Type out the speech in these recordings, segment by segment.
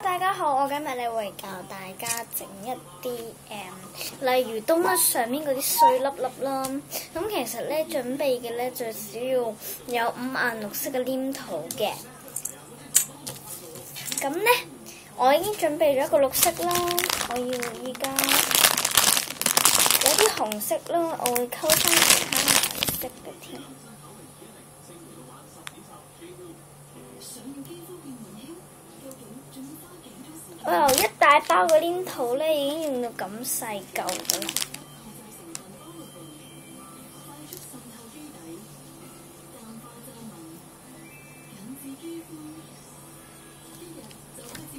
大家好，我今日咧會教大家整一啲例如冬甩上面嗰啲碎粒粒啦。咁其實咧準備嘅咧最少要有5顏六色嘅黏土嘅。咁咧我已經準備咗一個綠色啦，我要依家有啲紅色啦，我會溝翻其他顏色嘅添。我由一大包嘅黏土咧，已經用到咁細嚿噶啦。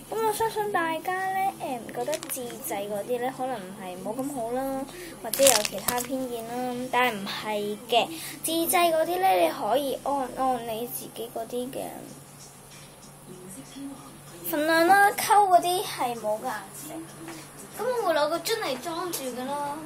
咁我相信大家咧，覺得自製嗰啲咧，可能係冇咁好啦，或者有其他偏見啦。但係唔係嘅，自製嗰啲咧，你可以按你自己嗰啲嘅份量啦，溝嗰啲係冇嘅顏色。咁我會攞個樽嚟裝住㗎啦。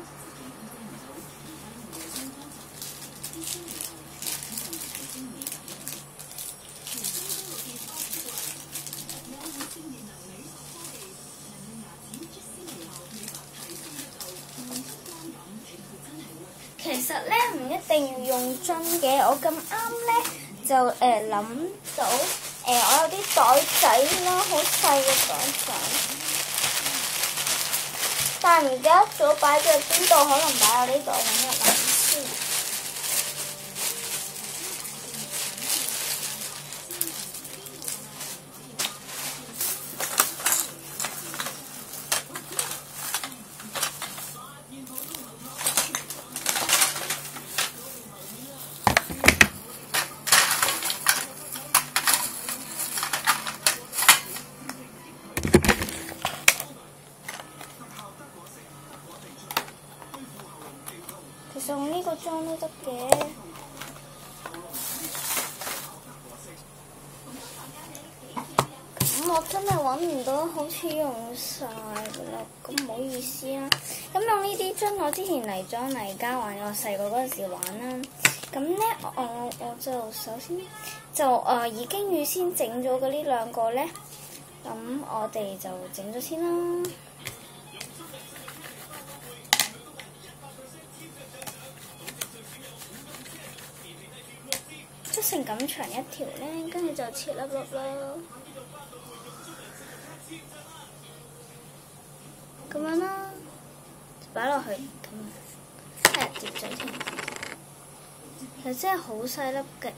其實咧唔一定要用樽嘅，我咁啱咧就諗到我有啲袋仔啦，好細嘅袋仔，但係唔記得咗擺咗喺邊度，可能擺喺呢度，揾一揾先。其實用呢個裝都得嘅。咁我真係揾唔到，好似用晒㗎啦，咁唔好意思啊。咁用呢啲樽，我之前嚟咗泥家玩，我細個嗰陣時玩啦。咁咧，我就首先就已經預先整咗嘅呢兩個咧，咁我哋就整咗先啦。捽成咁長一條咧，跟住就切粒粒啦，咁樣啦，擺落去咁樣，跌咗添，其實真係好細粒嘅。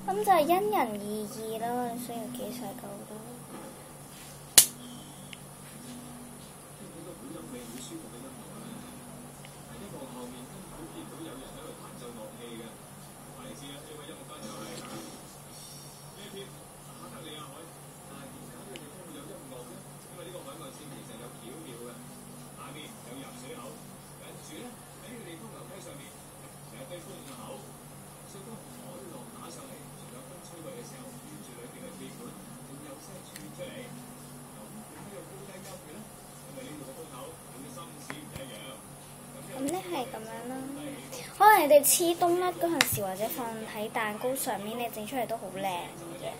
咁就係因人而異啦，需要幾細嚿啦。係咁樣啦，可能你哋黐冬甩嗰陣時，或者放喺蛋糕上面，你整出嚟都好靚嘅。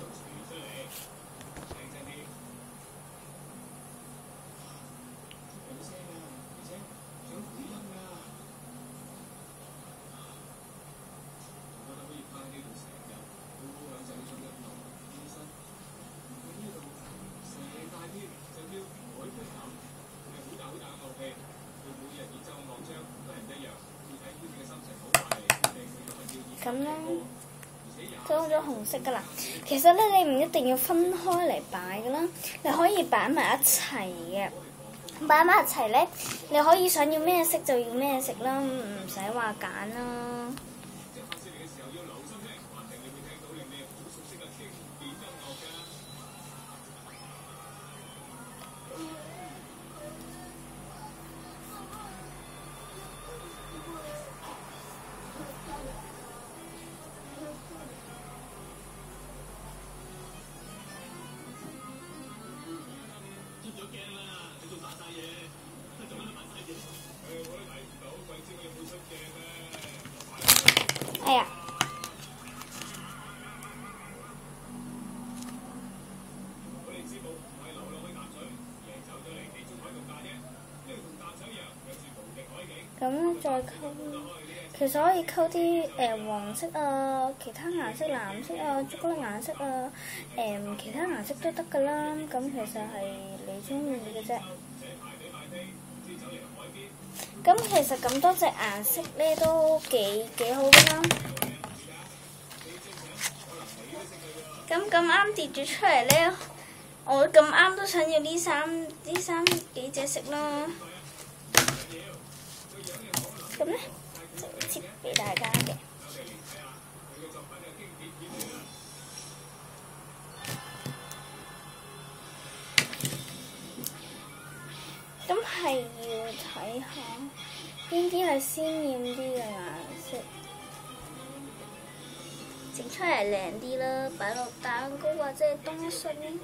咁啦，裝咗紅色噶啦。其實咧，你唔一定要分開嚟擺噶啦，你可以擺埋一齊嘅。擺埋一齊咧，你可以想要咩色就要咩色啦，唔使話揀啦。哎呀！咁咧再溝，其實可以溝啲黃色啊，其他顏色藍色啊，朱古力顏色啊，其他顏色都得㗎啦。咁其實係你中意嘅啫。咁其實咁多隻顏色咧都幾好㗎啦。咁啱跌咗出嚟咧，我咁啱都想要呢三幾隻色啦。咁咧就貼俾大家嘅。咁係要睇下邊啲係鮮豔啲嘅顏色，整出嚟靚啲啦，擺落蛋糕或者係東信。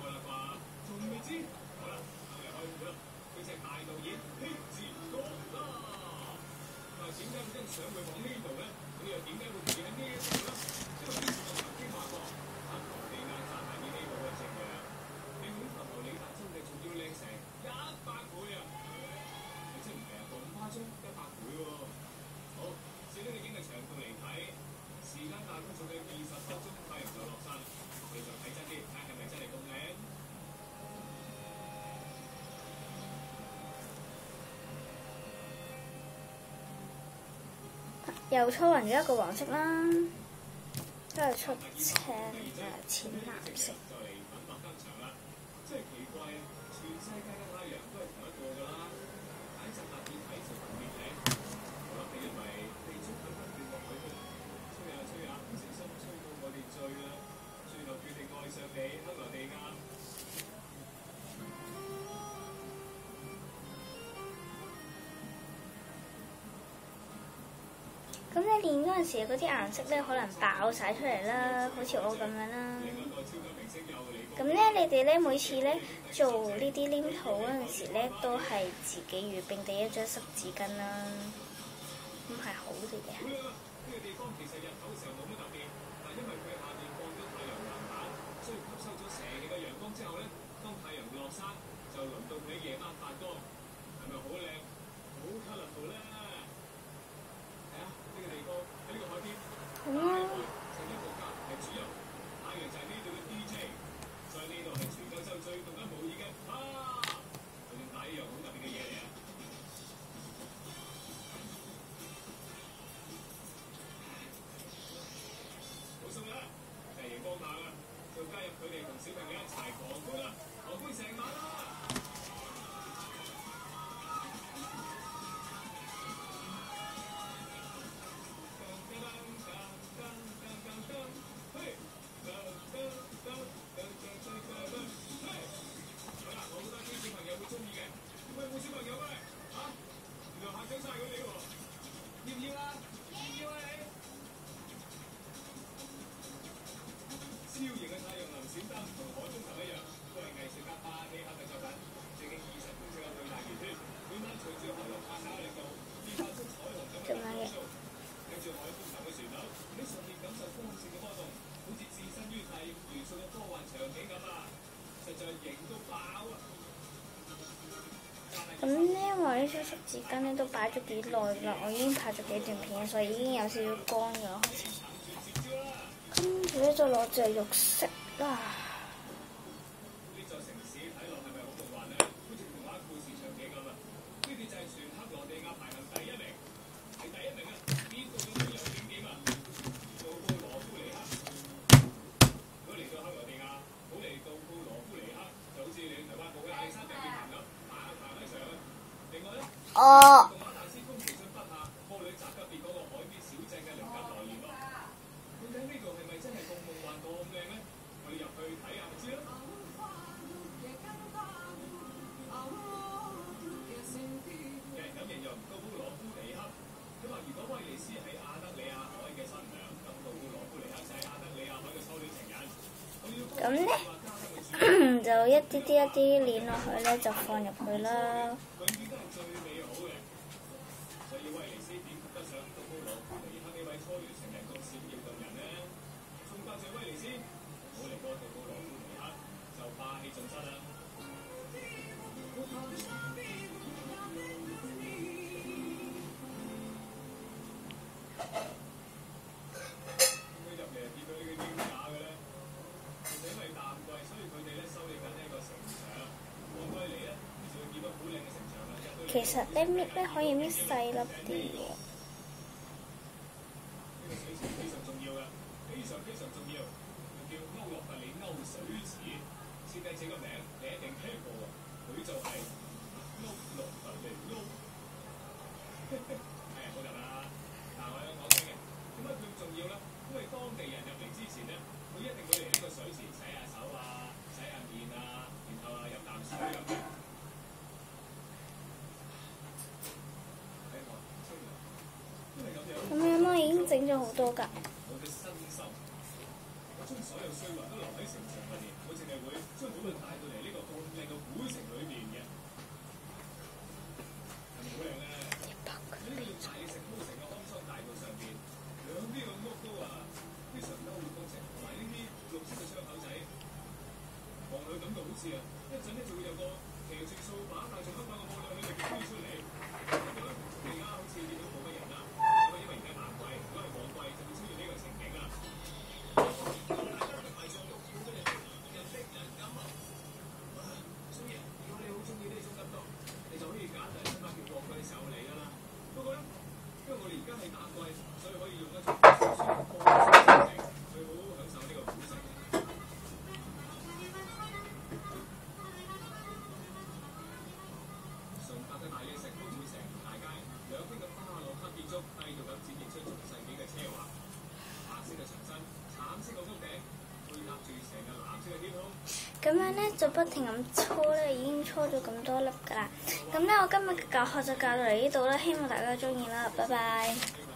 又搓勻咗一個黃色啦，都係出淺藍色。咁你練嗰陣時，嗰啲顏色咧可能爆晒出嚟啦，好似我咁樣啦。咁咧，你哋咧每次咧做呢啲黏土嗰陣時咧，都係自己預備第一張濕紙巾啦，咁係好啲嘅。咁咧，因為呢張濕紙巾咧都擺咗幾耐啦，我已經拍咗幾段片，所以已經有少少乾咗。跟住咧就攞隻肉色啦。哦。咁咧就一啲鏈落去咧，就放入去啦。其實咧搣咧可以搣細粒啲喎。咁樣我已經整咗好多㗎。咁樣咧就不停咁搓咧，已經搓咗咁多粒㗎啦。咁咧我今日嘅教學就教到嚟呢度啦，希望大家鍾意啦，拜拜。